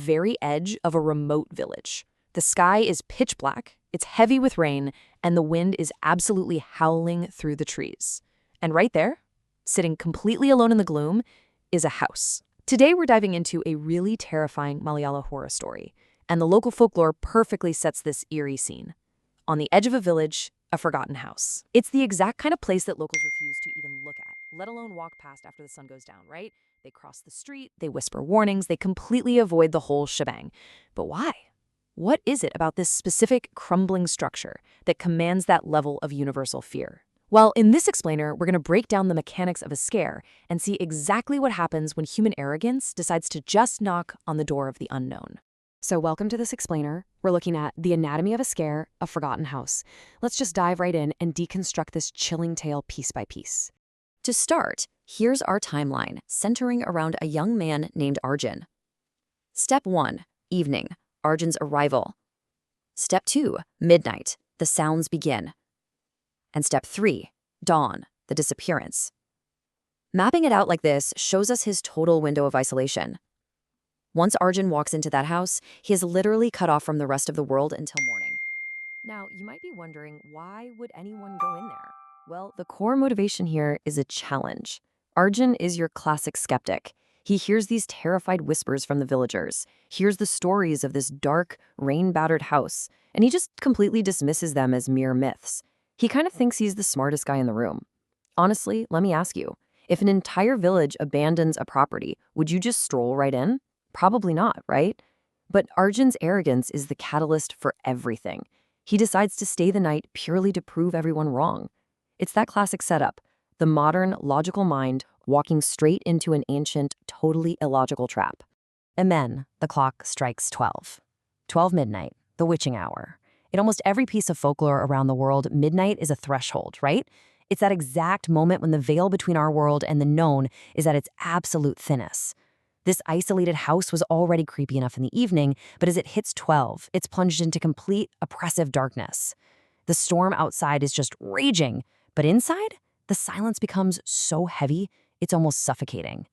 very edge of a remote village. The sky is pitch black, it's heavy with rain, and the wind is absolutely howling through the trees. And right there, sitting completely alone in the gloom, is a house. Today we're diving into a really terrifying Malayalam horror story, and the local folklore perfectly sets this eerie scene. On the edge of a village, a forgotten house. It's the exact kind of place that locals refuse to even look at, let alone walk past after the sun goes down, right? They cross the street, they whisper warnings, they completely avoid the whole shebang. But why? What is it about this specific crumbling structure that commands that level of universal fear? Well, in this explainer, we're going to break down the mechanics of a scare and see exactly what happens when human arrogance decides to just knock on the door of the unknown. So welcome to this explainer. We're looking at the anatomy of a scare, a forgotten house. Let's just dive right in and deconstruct this chilling tale piece by piece. To start, here's our timeline, centering around a young man named Arjun. Step 1, evening, Arjun's arrival. Step 2, midnight, the sounds begin. And step 3, dawn, the disappearance. Mapping it out like this shows us his total window of isolation. Once Arjun walks into that house, he is literally cut off from the rest of the world until morning. Now, you might be wondering, why would anyone go in there? Well, the core motivation here is a challenge. Arjun is your classic skeptic. He hears these terrified whispers from the villagers, hears the stories of this dark, rain-battered house, and he just completely dismisses them as mere myths. He kind of thinks he's the smartest guy in the room. Honestly, let me ask you, if an entire village abandons a property, would you just stroll right in? Probably not, right? But Arjun's arrogance is the catalyst for everything. He decides to stay the night purely to prove everyone wrong. It's that classic setup, the modern, logical mind walking straight into an ancient, totally illogical trap. And then the clock strikes 12. 12 midnight, the witching hour. In almost every piece of folklore around the world, midnight is a threshold, right? It's that exact moment when the veil between our world and the known is at its absolute thinnest. This isolated house was already creepy enough in the evening, but as it hits 12, it's plunged into complete, oppressive darkness. The storm outside is just raging, but inside, the silence becomes so heavy, it's almost suffocating.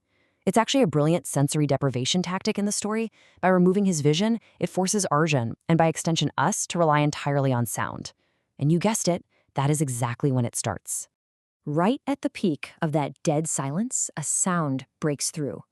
It's actually a brilliant sensory deprivation tactic in the story. By removing his vision, it forces Arjun, and by extension us, to rely entirely on sound. And you guessed it, that is exactly when it starts. Right at the peak of that dead silence, a sound breaks through.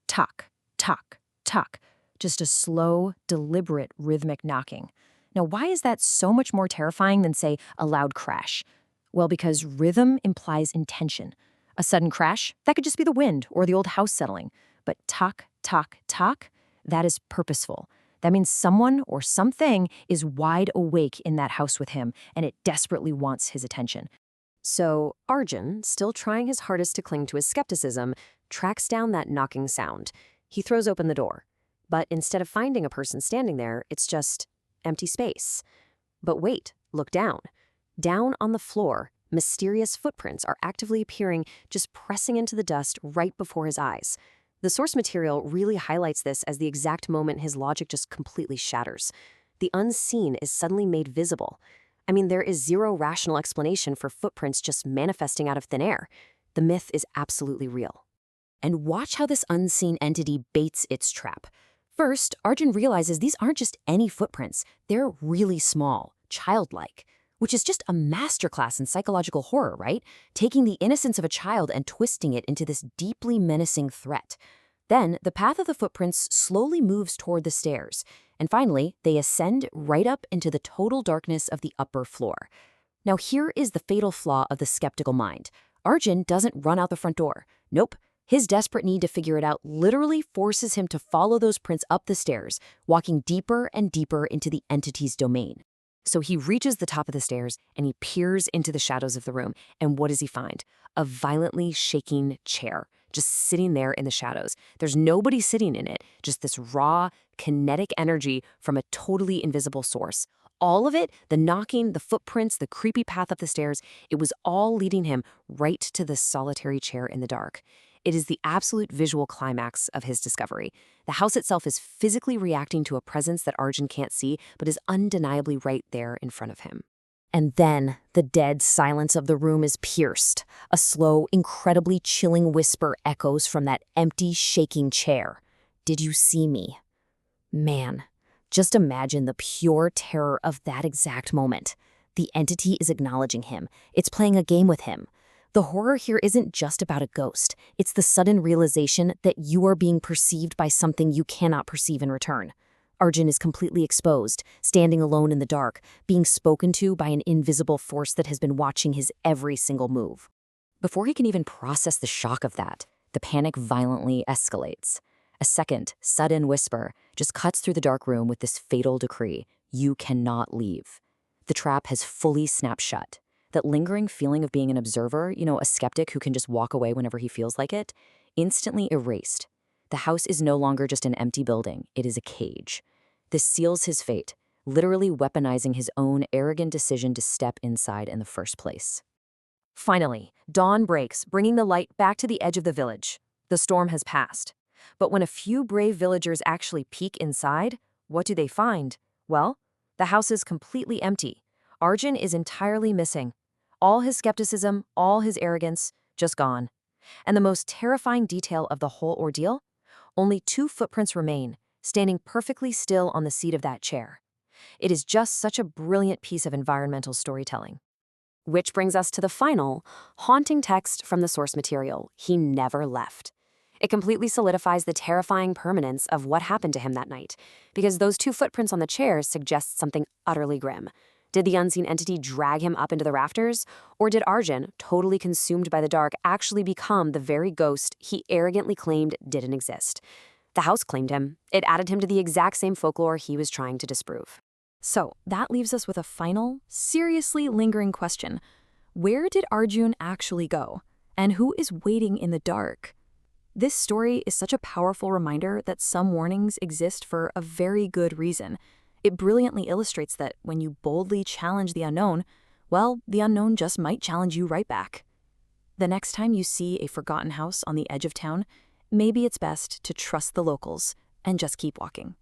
Tuck, tuck, tuck. Just a slow, deliberate, rhythmic knocking. Now, why is that so much more terrifying than, say, a loud crash? Well, because rhythm implies intention. A sudden crash, that could just be the wind or the old house settling. But tuck, tuck, tuck, that is purposeful. That means someone or something is wide awake in that house with him, and it desperately wants his attention. So Arjun, still trying his hardest to cling to his skepticism, tracks down that knocking sound. He throws open the door. But instead of finding a person standing there, it's just empty space. But wait, look down. Down on the floor, mysterious footprints are actively appearing, just pressing into the dust right before his eyes. The source material really highlights this as the exact moment his logic just completely shatters. The unseen is suddenly made visible. I mean, there is zero rational explanation for footprints just manifesting out of thin air. The myth is absolutely real. And watch how this unseen entity baits its trap. First, Arjun realizes these aren't just any footprints. They're really small, childlike, which is just a masterclass in psychological horror, right? Taking the innocence of a child and twisting it into this deeply menacing threat. Then, the path of the footprints slowly moves toward the stairs, and finally, they ascend right up into the total darkness of the upper floor. Now, here is the fatal flaw of the skeptical mind. Arjun doesn't run out the front door. Nope. His desperate need to figure it out literally forces him to follow those prints up the stairs, walking deeper and deeper into the entity's domain. So he reaches the top of the stairs and he peers into the shadows of the room. And what does he find? A violently shaking chair, just sitting there in the shadows. There's nobody sitting in it, just this raw, kinetic energy from a totally invisible source. All of it, the knocking, the footprints, the creepy path up the stairs, it was all leading him right to this solitary chair in the dark. It is the absolute visual climax of his discovery. The house itself is physically reacting to a presence that Arjun can't see, but is undeniably right there in front of him. And then the dead silence of the room is pierced. A slow, incredibly chilling whisper echoes from that empty, shaking chair. Did you see me? Man, just imagine the pure terror of that exact moment. The entity is acknowledging him. It's playing a game with him. The horror here isn't just about a ghost. It's the sudden realization that you are being perceived by something you cannot perceive in return. Arjun is completely exposed, standing alone in the dark, being spoken to by an invisible force that has been watching his every single move. Before he can even process the shock of that, the panic violently escalates. A second, sudden whisper just cuts through the dark room with this fatal decree: you cannot leave. The trap has fully snapped shut. That lingering feeling of being an observer, a skeptic who can just walk away whenever he feels like it, instantly erased. The house is no longer just an empty building, it is a cage. This seals his fate, literally weaponizing his own arrogant decision to step inside in the first place. Finally, dawn breaks, bringing the light back to the edge of the village. The storm has passed. But when a few brave villagers actually peek inside, what do they find? Well, the house is completely empty. Arjun is entirely missing. All his skepticism, all his arrogance, just gone. And the most terrifying detail of the whole ordeal? Only 2 footprints remain, standing perfectly still on the seat of that chair. It is just such a brilliant piece of environmental storytelling. Which brings us to the final, haunting text from the source material: he never left. It completely solidifies the terrifying permanence of what happened to him that night, because those 2 footprints on the chair suggest something utterly grim. Did the unseen entity drag him up into the rafters? Or did Arjun, totally consumed by the dark, actually become the very ghost he arrogantly claimed didn't exist? The house claimed him. It added him to the exact same folklore he was trying to disprove. So, that leaves us with a final, seriously lingering question. Where did Arjun actually go? And who is waiting in the dark? This story is such a powerful reminder that some warnings exist for a very good reason. It brilliantly illustrates that when you boldly challenge the unknown, well, the unknown just might challenge you right back. The next time you see a forgotten house on the edge of town, maybe it's best to trust the locals and just keep walking.